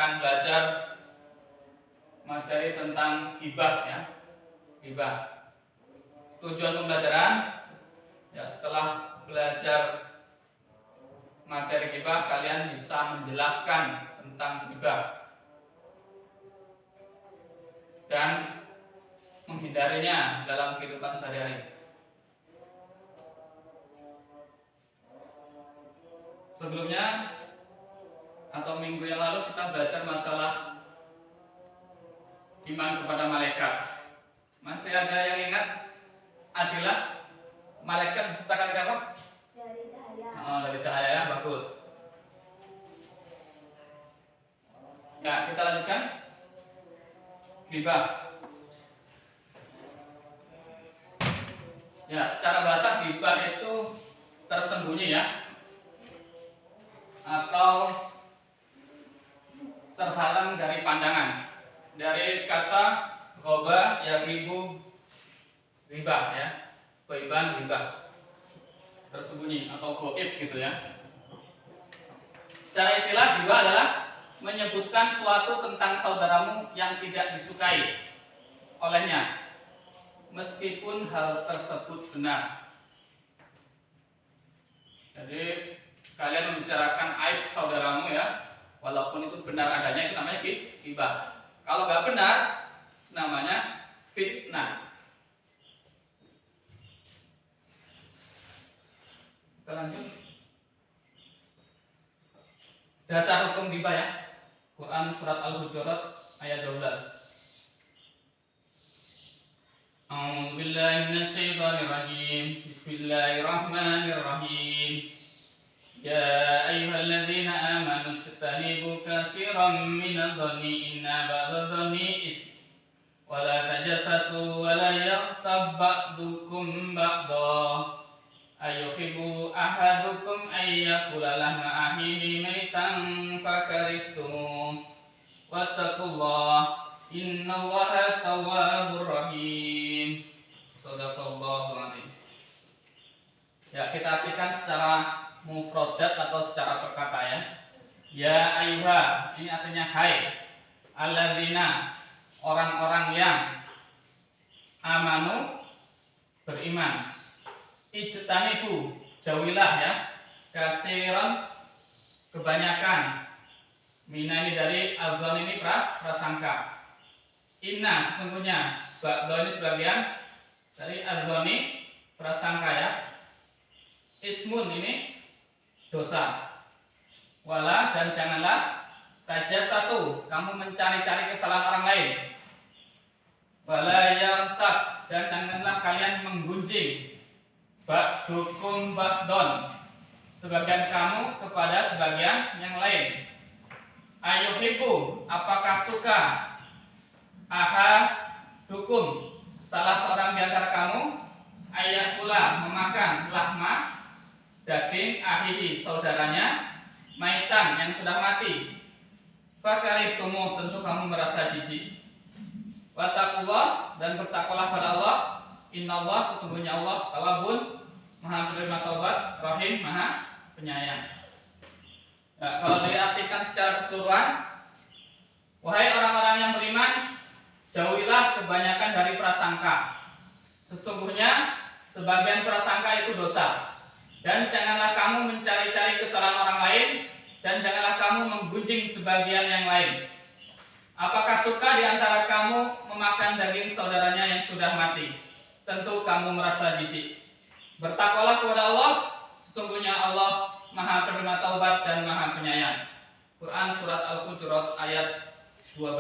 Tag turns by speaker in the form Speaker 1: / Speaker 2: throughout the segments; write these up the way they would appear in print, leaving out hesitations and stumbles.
Speaker 1: akan belajar materi tentang ghibah ya. Ghibah. Tujuan pembelajaran ya, setelah belajar materi ghibah kalian bisa menjelaskan tentang ghibah dan menghindarinya dalam kehidupan sehari-hari. Sebelumnya atau minggu yang lalu kita belajar masalah iman kepada malaikat. Masih ada yang ingat? Adilah, malaikat diciptakan dari apa?
Speaker 2: Dari cahaya.
Speaker 1: Oh, dari cahaya ya, bagus. Ya, kita lanjutkan. Ghibah. Ya, secara bahasa ghibah itu tersembunyi ya, atau terhalang dari pandangan. Dari kata ghoba ya, ribu riba ya, goiban riba, tersembunyi atau goib gitu ya. Secara istilah ghibah adalah menyebutkan suatu tentang saudaramu yang tidak disukai olehnya, meskipun hal tersebut benar. Jadi kalian membicarakan aib saudaramu ya, walaupun itu benar adanya, itu namanya ghibah. Kalau nggak benar, namanya fitnah. Kita lanjut. Dasar hukum ghibah ya. Quran surat Al-Hujurat ayat 12. A'udzu billahi minasyaitonir rajim. Bismillahirrahmanirrahim. Ya ayyuhalladzina amanu ijtanibu katsiran minadh-dhanni inna ba'dadh-dhanni ism wa la tajassasu wa la yaghtab ba'dukum ba'dha ayuhibbu ahadukum ay yakula lahma akhihi maitan fakarihtum wattaqullaha innallaha tawwabur rahim. Shadaqallahul adzim. Ya, kita artikan secara mufradat atau secara perkata ya. Ya ayyuha, ini artinya hai. Alladzina, orang-orang yang amanu, beriman. Ijtanibu, jauhilah ya, kasiran, kebanyakan. Mina ini dari al-dhon, ini prasangka. Inna, sesungguhnya, ba'dha ini sebagian dari al-dhoni, prasangka ya. Ismun ini dosa. Wala, dan janganlah tajassasu, kamu mencari-cari kesalahan orang lain. Wala yartab, dan janganlah kalian menggunjing. Ba'dukum ba'don, sebagian kamu kepada sebagian yang lain. Ayuhibbu, apakah suka ahadukum, salah seorang di antara kamu, ayakula, memakan lahma, daging ahihi, saudaranya, maitan, yang sudah mati. Fakarihtumu, tentu kamu merasa jijik. Wattaqullah, dan bertakwalah pada Allah. Innallah, sesungguhnya Allah tawwabun, maha penerima taubat, rahim, maha penyayang. Nah, kalau diartikan secara keseluruhan, wahai orang-orang yang beriman, jauhilah kebanyakan dari prasangka. Sesungguhnya sebagian prasangka itu dosa. Dan janganlah kamu mencari-cari kesalahan orang lain, dan janganlah kamu menggunjing sebagian yang lain. Apakah suka di antara kamu memakan daging saudaranya yang sudah mati? Tentu kamu merasa jijik. Bertakwalah kepada Allah, sesungguhnya Allah maha penerima taubat dan maha penyayang. Quran surat Al-Hujurat ayat 12.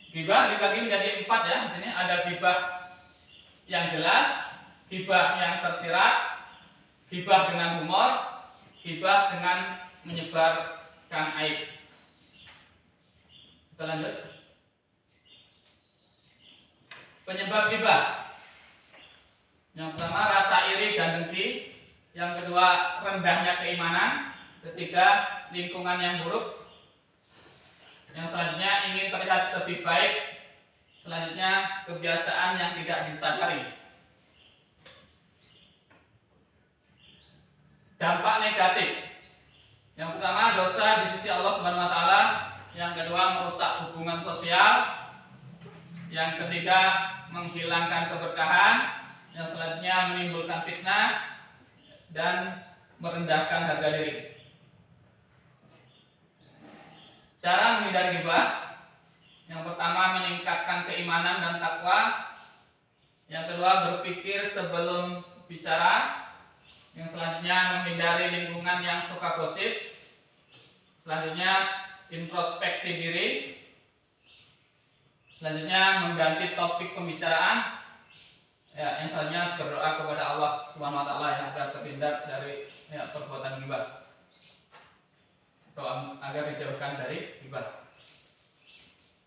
Speaker 1: Ghibah dibagi menjadi 4 ya. Di sini ada ghibah yang jelas, ghibah yang tersirat, ghibah dengan humor, ghibah dengan menyebarkan aib. Kita lanjut. Penyebab ghibah. Yang pertama rasa iri dan dengki, yang kedua rendahnya keimanan, ketiga lingkungan yang buruk, yang selanjutnya ingin terlihat lebih baik, selanjutnya kebiasaan yang tidak disadari. dampak negatif. Yang pertama, dosa di sisi Allah Subhanahu wa taala. Yang kedua, merusak hubungan sosial. Yang ketiga, menghilangkan keberkahan. Yang selanjutnya, menimbulkan fitnah dan merendahkan harga diri. Cara menghindari ghibah. Yang pertama, meningkatkan keimanan dan takwa. Yang kedua, berpikir sebelum bicara. Yang selanjutnya, menghindari lingkungan yang suka gosip. Selanjutnya, introspeksi diri. Selanjutnya, mengganti topik pembicaraan. Yang selanjutnya, berdoa kepada Allah Subhanahu wa taala agar terhindar dari perbuatan ghibah atau agar dijauhkan dari ghibah.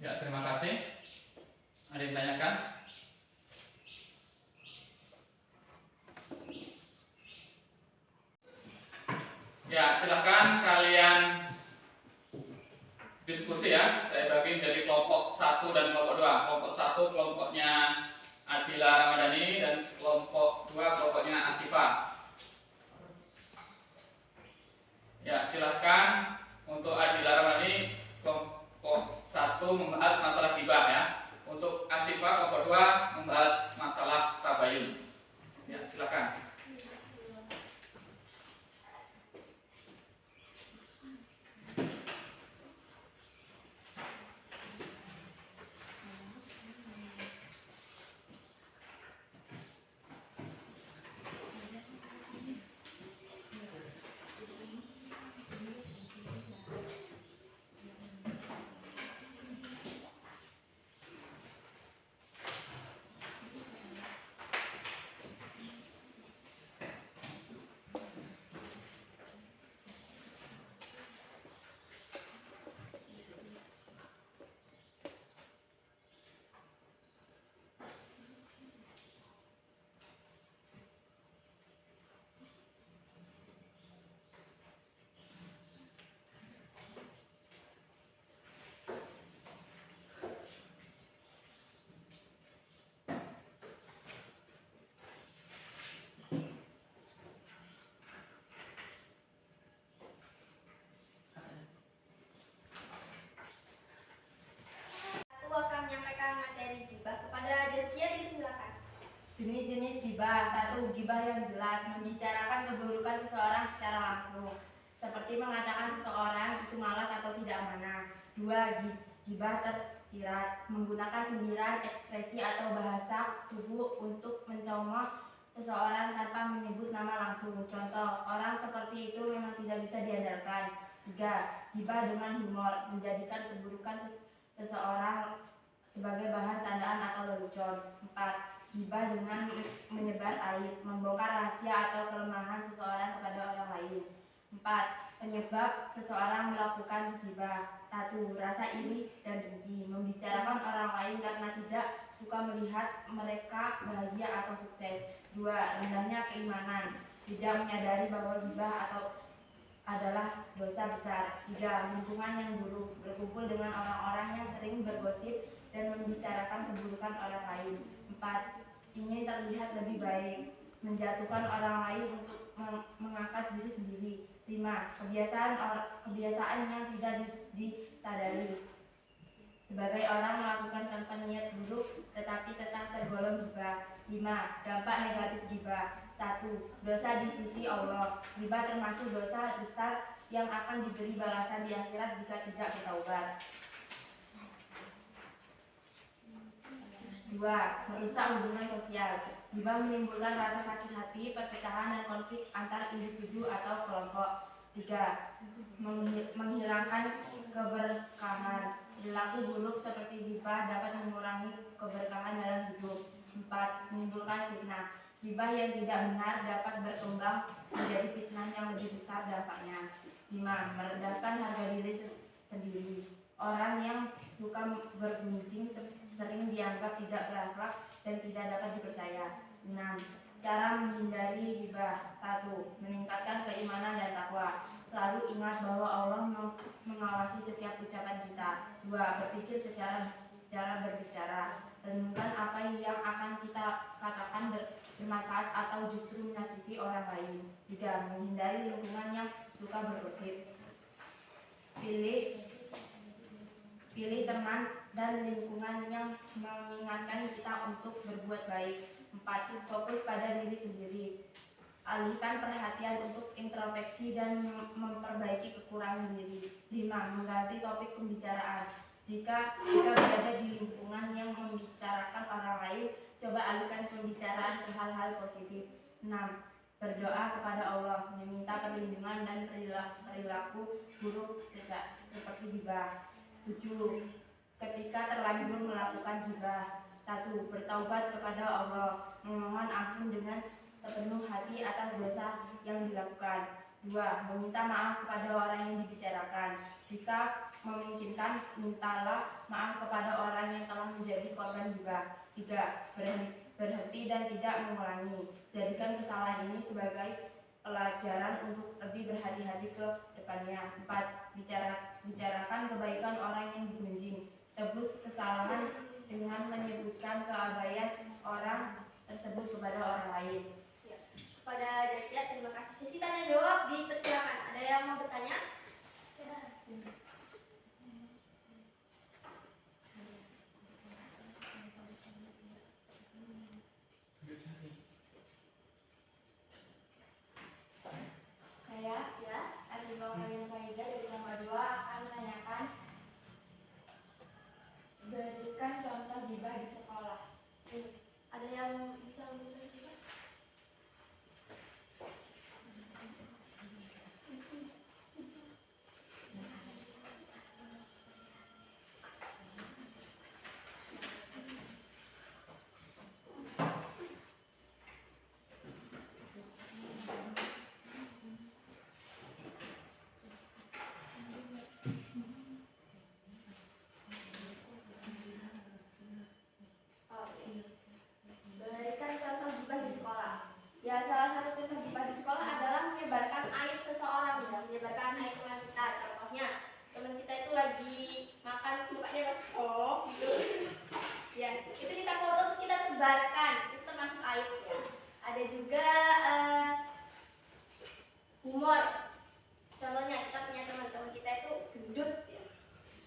Speaker 1: Terima kasih. Ada yang ditanyakan? Silakan kalian diskusi ya. Saya bagi dari kelompok 1 dan kelompok 2. Kelompok 1 kelompoknya Adila Ramadhani dan kelompok 2 kelompoknya Asifah. Silakan untuk Adila Ramadhani kelompok 1 membahas masalah ghibah ya. Untuk Asifah kelompok 2 membahas masalah tabayun. Silakan.
Speaker 2: Jenis-jenis ghibah. 1. Ghibah yang jelas, membicarakan keburukan seseorang secara langsung, seperti mengatakan seseorang itu malas atau tidak amanah. 2. Ghibah tersirat, menggunakan sindiran, ekspresi atau bahasa tubuh untuk mencemooh seseorang tanpa menyebut nama langsung. Contoh, orang seperti itu memang tidak bisa diandalkan. 3. Ghibah dengan humor, menjadikan keburukan seseorang sebagai bahan candaan atau lelucon. 4. Ghibah dengan menyebar aib, membongkar rahasia atau kelemahan seseorang kepada orang lain. 4. Penyebab seseorang melakukan ghibah. 1. Rasa iri dan dengki, membicarakan orang lain karena tidak suka melihat mereka bahagia atau sukses. 2. Rendahnya keimanan, tidak menyadari bahwa ghibah adalah dosa besar. 3. Lingkungan yang buruk, berkumpul dengan orang-orang yang sering bergosip dan membicarakan keburukan orang lain. 4. Ingin terlihat lebih baik, menjatuhkan orang lain untuk mengangkat diri sendiri. 5. Kebiasaan yang tidak disadari, sebagai orang melakukan tanpa niat buruk tetapi tetap tergolong ghibah. 5. Dampak negatif ghibah. 1. Dosa di sisi Allah. Ghibah termasuk dosa besar yang akan diberi balasan di akhirat jika tidak bertaubat. 2. Merusak hubungan sosial. Ghibah menimbulkan rasa sakit hati, perpecahan dan konflik antar individu atau kelompok. 3. Menghilangkan keberkahan. Perilaku buruk seperti ghibah dapat mengurangi keberkahan dalam hidup. 4. Menimbulkan fitnah. Ghibah yang tidak benar dapat berkembang menjadi fitnah yang lebih besar dampaknya. 5. Merendahkan harga diri sendiri. Orang yang suka bergunjing sering dianggap tidak berakhlak dan tidak dapat dipercaya. 6. Cara menghindari ghibah. 1. Meningkatkan keimanan dan takwa. Selalu ingat bahwa Allah mengawasi setiap ucapan kita. 2. Berpikir secara berbicara. Renungkan apa yang akan kita katakan bermanfaat atau justru menyakiti orang lain. 3. Menghindari suka bergosip. Pilih teman dan lingkungan yang mengingatkan kita untuk berbuat baik. 4. Fokus pada diri sendiri. Alihkan perhatian untuk introspeksi dan memperbaiki kekurangan diri. 5. Mengganti topik pembicaraan. Jika berada di lingkungan yang membicarakan orang lain, coba alihkan pembicaraan ke hal-hal positif. 6. Berdoa kepada Allah, meminta perlindungan dan perilaku buruk seperti gibah. 7. Ketika terlanjur melakukan gibah. 1. Bertaubat kepada Allah, memohon ampun dengan sepenuh hati atas dosa yang dilakukan. 2. Meminta maaf kepada orang yang dibicarakan. Jika memungkinkan, mintalah maaf kepada orang yang telah menjadi korban gibah. 3. Berhenti dan tidak mengulangi. Jadikan kesalahan ini sebagai pelajaran untuk lebih berhati-hati ke depannya. 4. Bicarakan kebaikan orang yang digunjing. Tebus kesalahan dengan menyebutkan keabaian orang tersebut kepada orang lain.
Speaker 3: Kepada Jakia, terima kasih. Sesi tanya jawab dipersilakan. Ada yang mau bertanya? Ya.
Speaker 2: Saya, Arjuna Kayuda dari nomor 2 akan menanyakan, berikan contoh gibah di sekolah.
Speaker 3: Ada yang bisa menunjukkan juga? Berikan contoh gibah di sekolah. Ya, salah satu contoh gibah di sekolah adalah menyebarkan aib seseorang, ya, menyebarkan aib teman kita. Contohnya, teman kita itu lagi makan mukanya bakso, gitu. Ya, itu kita foto terus kita sebarkan, itu termasuk aib, ya. Ada juga humor. Contohnya kita punya teman-teman kita itu gendut, ya.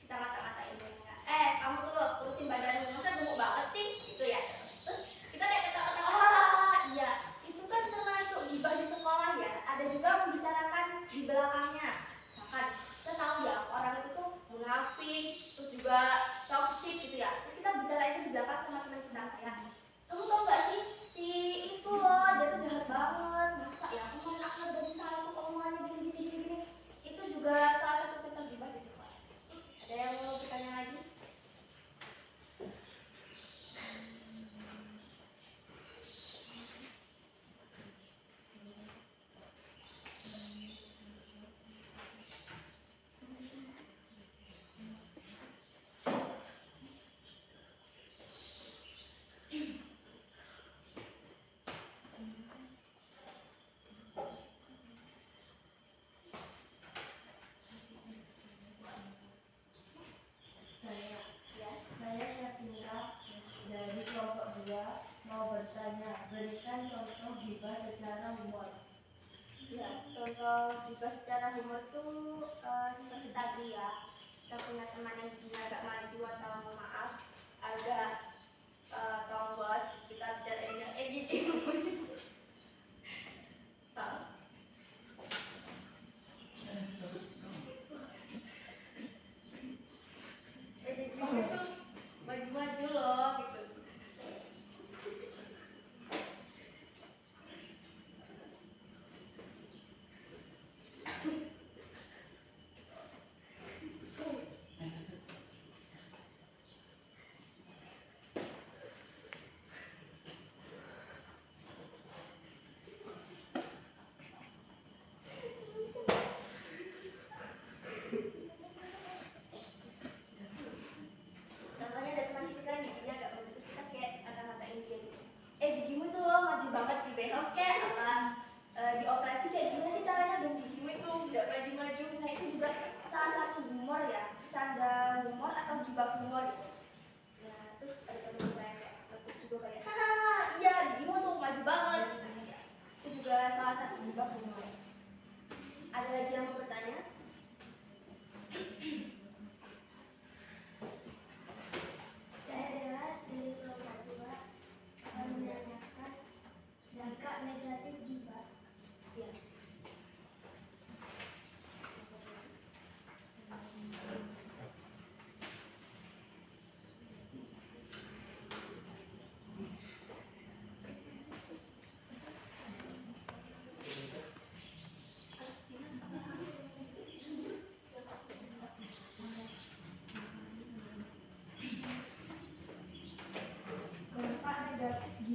Speaker 3: Kita ngata-ngatain dia. Kamu tuh urusin badanmu, masa gemuk banget sih, gitu ya. Terus kita kayak ketawa-ketawa, iya, itu kan termasuk gibah di sekolah, ya. Ada juga membicarakan di belakangnya. Misalkan kita tahu ya orang itu tuh munafik, terus juga toksik gitu ya. Terus kita bicara itu di belakang sama teman kita, kayak, kamu tau gak sih si itu loh, dia tuh jahat banget, masa ya aku anak dari sana tuh omongannya gini. Itu juga salah satu contoh gibah di sekolah. Ada yang mau bertanya lagi?
Speaker 2: Saya Syafira dari kelompok 2 mau bertanya, berikan contoh gibah secara humor.
Speaker 3: Ya, contoh gibah secara humor tuh seperti tadi ya, kita punya teman yang giginya agak maju atau maaf agak tombos, kita bicarainnya gini. Itu maju-maju loh gitu.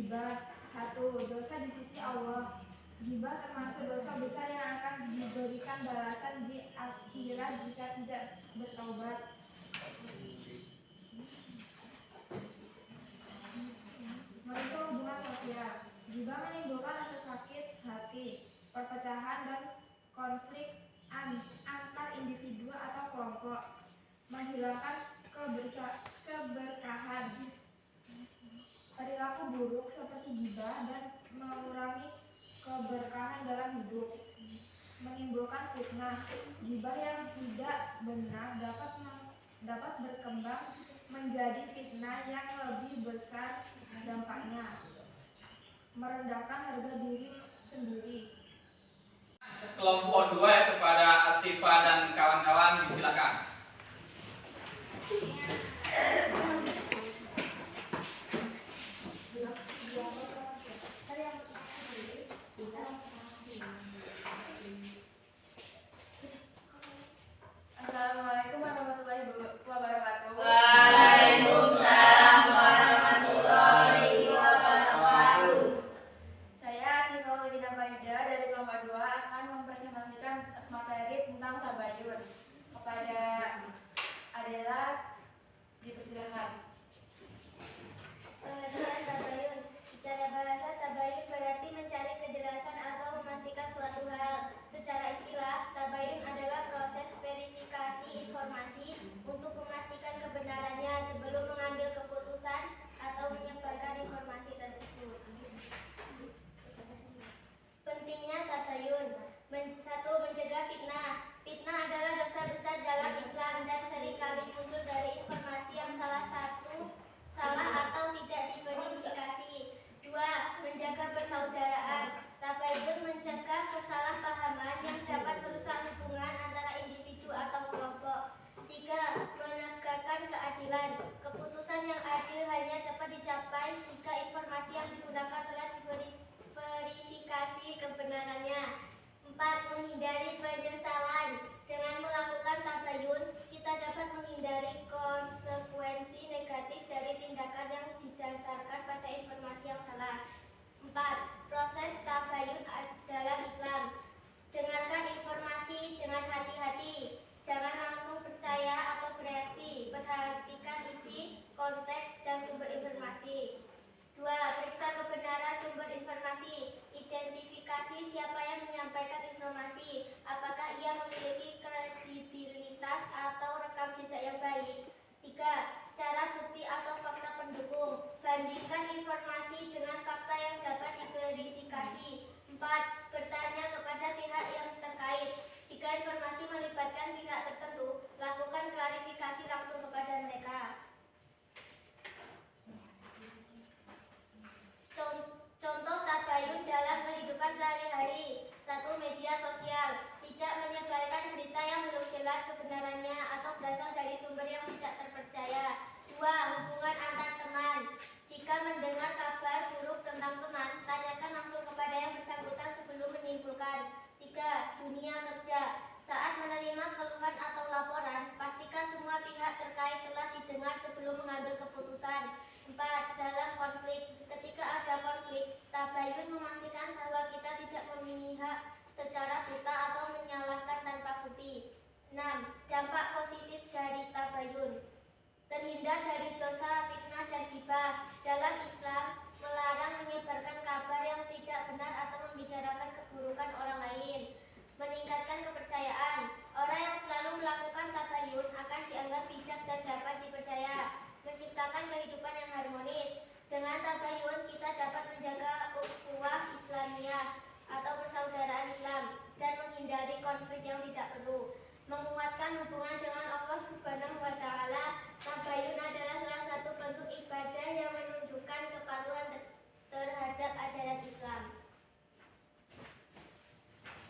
Speaker 4: Gibah. 1. Dosa di sisi Allah. Gibah termasuk dosa besar yang akan diberikan balasan di akhirat jika tidak bertaubat. Merusak hubungan sosial. Gibah menimbulkan rasa sakit hati, perpecahan dan konflik antar individu atau kelompok, menghilangkan keberkahan, perilaku buruk seperti gibah dan mengurangi keberkahan dalam hidup, menimbulkan fitnah. Gibah yang tidak benar dapat berkembang menjadi fitnah yang lebih besar dampaknya, merendahkan harga diri sendiri.
Speaker 1: Kelompok 2 ya, kepada Asifa dan kawan-kawan disilakan.
Speaker 2: Assalamualaikum warahmatullahi wabarakatuh.
Speaker 3: Waalaikumsalam warahmatullahi wabarakatuh.
Speaker 2: Saya Syifa Widina Farida dari kelompok 2 akan mempresentasikan materi tentang tabayun. Kepada Adela, dipersilakan.
Speaker 3: Pengertian tabayun. Secara bahasa, tabayun berarti mencari kejelasan atau memastikan suatu hal. Secara istilah, tabayun adalah proses verifikasi informasi untuk memastikan kebenarannya sebelum mengambil keputusan atau menyebarkan informasi tersebut. Pentingnya tabayun. 1. Mencegah fitnah. Fitnah adalah dosa besar dalam Islam dan seringkali muncul dari informasi yang salah atau tidak diverifikasi. 2. Menjaga persaudaraan. Tabayun mencegah kesalahpahaman yang dapat merusak hubungan antara individu atau kelompok. 3. Menegakkan keadilan. Keputusan yang adil hanya dapat dicapai jika informasi yang digunakan telah diverifikasi kebenarannya. 4. Menghindari penyesalan. Dengan melakukan tabayun, kita dapat menghindari konsekuensi negatif dari tindakan yang didasarkan pada informasi yang salah. 4. Proses tabayun dalam Islam. Dengarkan informasi dengan hati-hati. Jangan langsung percaya atau bereaksi. Perhatikan isi, konteks, dan sumber informasi. 2. Periksa kebenaran sumber informasi. Identifikasi siapa yang menyampaikan informasi. Apakah ia memiliki kredibilitas atau rekam jejak yang baik. 3. Cara bukti atau fakta pendukung. Bandingkan informasi dengan fakta yang dapat diverifikasi. 4. Bertanya kepada pihak yang terkait. Jika informasi melibatkan pihak tertentu, lakukan klarifikasi langsung kepada mereka. Contoh tabayun dalam kehidupan sehari-hari. 1. Media sosial. Tidak menyebarkan berita yang belum jelas kebenarannya atau berasal dari sumber yang tidak terpercaya. 2. Hubungan antar teman. Jika mendengar kabar buruk tentang teman, tanyakan langsung kepada yang bersangkutan sebelum menyimpulkan. 3. Dunia kerja. Saat menerima keluhan atau laporan, pastikan semua pihak terkait telah didengar sebelum mengambil keputusan. 4. Dalam konflik. Ketika ada konflik, tabayun memastikan bahwa kita tidak memihak secara buta atau menyalahkan tanpa bukti. 6. Dampak positif dari tabayun. Terhindar dari dosa fitnah dan gibah. Dalam Islam, melarang menyebarkan kabar yang tidak benar atau membicarakan keburukan orang lain. Meningkatkan kepercayaan. Orang yang selalu melakukan tabayun akan dianggap bijak dan dapat dipercaya. Menciptakan kehidupan yang harmonis. Dengan tabayun kita dapat menjaga ukhuwah Islamiyah atau persaudaraan Islam dan menghindari konflik yang tidak perlu. Menguatkan hubungan dengan Allah Subhanahu wa Ta'ala. Tabayun adalah salah satu bentuk ibadah yang menunjukkan kepatuhan terhadap ajaran Islam.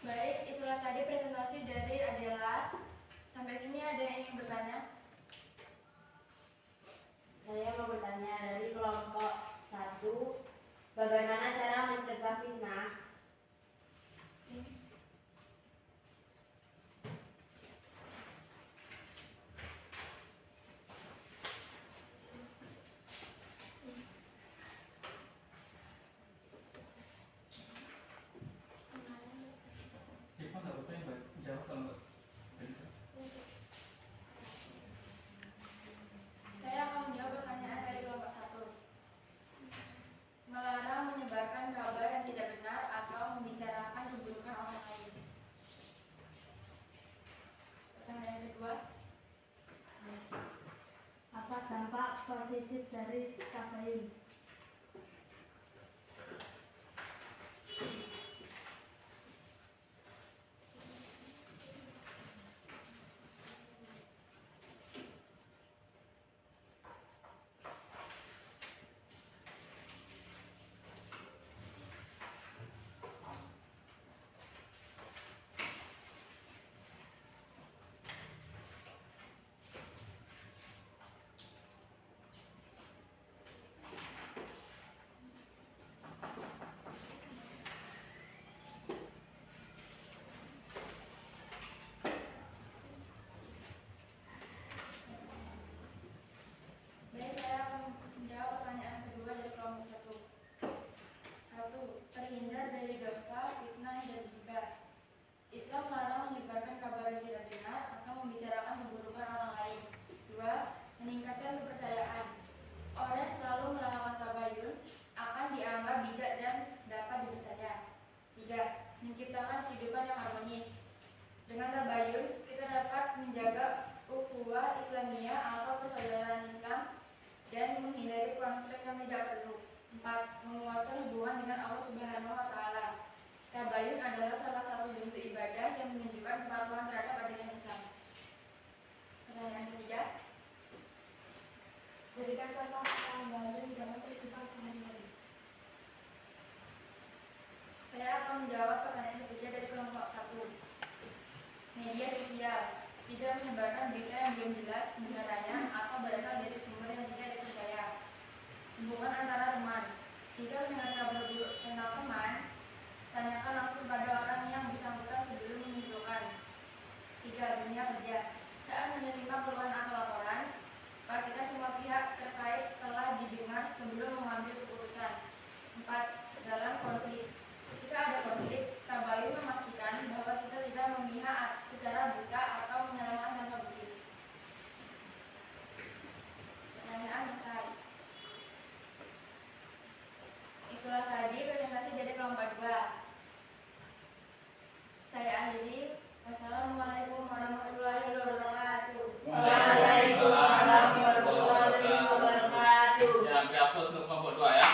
Speaker 2: Baik, itulah tadi presentasi dari Adela. Sampai sini ada yang ingin bertanya?
Speaker 5: Saya mau bertanya dari kelompok 1, bagaimana cara mencegah fitnah?
Speaker 4: terhindar dari dosa, fitnah, dan ghibah. Islam melarang menyebarkan kabar yang tidak benar atau membicarakan keburukan orang lain. 2. Meningkatkan kepercayaan. Orang yang selalu melakukan tabayun akan dianggap bijak dan dapat dipercaya. 3. Menciptakan kehidupan yang harmonis. Dengan tabayun, kita dapat menjaga ukhuwah Islamiyah atau persaudaraan Islam dan menghindari konflik yang tidak perlu. 4. Menguatkan hubungan dengan Allah Subhanahu wa Ta'ala. Tabayun adalah salah satu bentuk ibadah yang menunjukkan kepatuhan terhadap ajaran Islam. Pertanyaan ketiga.
Speaker 3: Berikan contoh tabayun dalam kehidupan sehari-hari.
Speaker 4: Saya akan menjawab pertanyaan ketiga dari kelompok 1. Media sosial tidak menyebarkan berita yang belum jelas kebenarannya atau berasal dari sumber yang tidak dipercaya. Hubungan antara teman. Jika mendengar kabar buruk tentang teman, tanyakan langsung pada orang yang bersangkutan sebelum menyimpulkan. 3. Dunia kerja. Saat menerima keluhan atau laporan, pastikan semua pihak terkait telah didengar sebelum mengambil keputusan. 4. Dalam konflik. Jika ada konflik, tabayun memastikan bahwa kita tidak memihak secara buta atau menyalahkan tanpa bukti. Pertanyaan selesai. Itulah tadi presentasi dari kelompok 2. Saya akhiri. Wassalamualaikum warahmatullahi wabarakatuh.
Speaker 1: Waalaikumsalam warahmatullahi wabarakatuh. Ya, dihapus untuk kelompok 2 ya.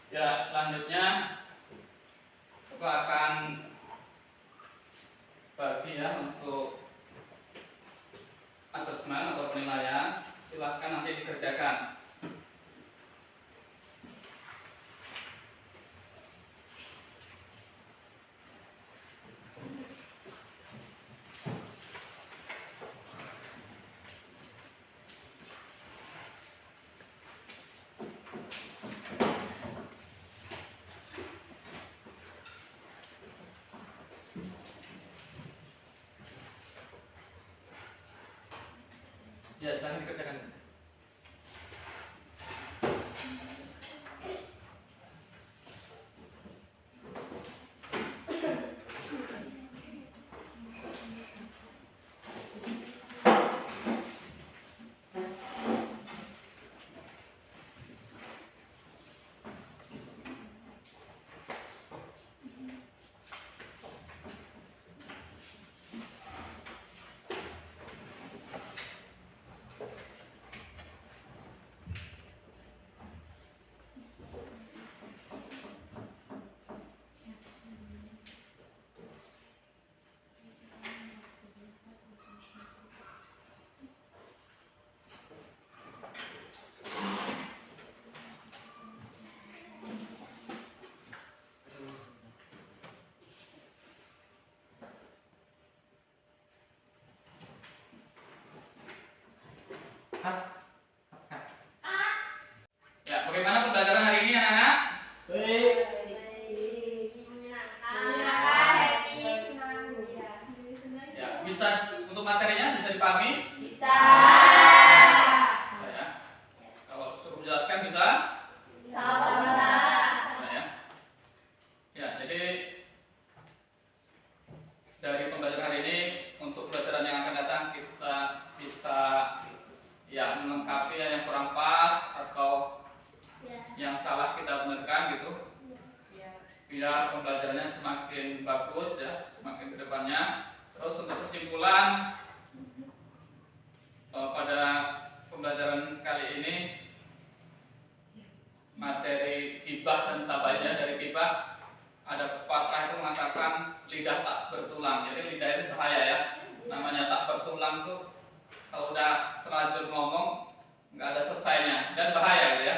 Speaker 1: Ya, selanjutnya kita akan bagi ya untuk asesmen atau penilaian. Silahkan nanti dikerjakan. Ya, silahkan dikerjakan. Ya, bagaimana pembelajaran hari ini anak-anak? Ya, bisa untuk materinya bisa dipahami?
Speaker 2: Bisa.
Speaker 1: Ya. Kalau suruh menjelaskan bisa?
Speaker 2: Bisa.
Speaker 1: Ya. Ya, jadi dari pembelajaran hari ini untuk pelajaran yang akan datang kita bisa ya melengkapi yang kurang pas atau yang salah kita benarkan gitu. Biar pembelajarannya semakin bagus ya, semakin ke depannya. Terus untuk kesimpulan pada pembelajaran kali ini materi ghibah dan tabayun. Dari ghibah ada pepatah itu mengatakan lidah tak bertulang. Jadi lidah itu bahaya ya. Namanya tak bertulang tuh kalau udah terlanjur ngomong nggak ada selesainya dan bahaya gitu ya.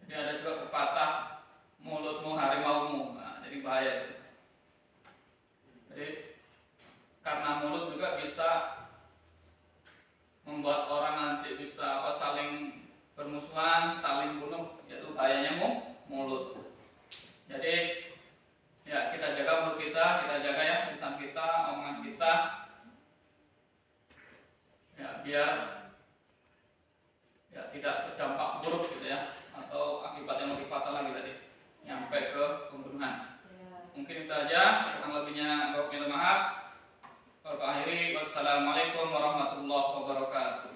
Speaker 1: Jadi ada juga pepatah mulutmu harimaumu. Nah, jadi bahaya itu. Jadi karena mulut juga bisa membuat orang nanti bisa saling bermusuhan, saling bunuh, yaitu bahayanya mulut. Jadi ya kita jaga mulut kita jaga ya lisan kita, omongan kita, ya biar ya tidak berdampak buruk gitu ya, atau akibat yang lebih fatal lagi tadi, nyampe ke pembunuhan. Mungkin itu aja, kurang lebihnya kami minta maaf. Akhiri, wassalamualaikum warahmatullahi wabarakatuh.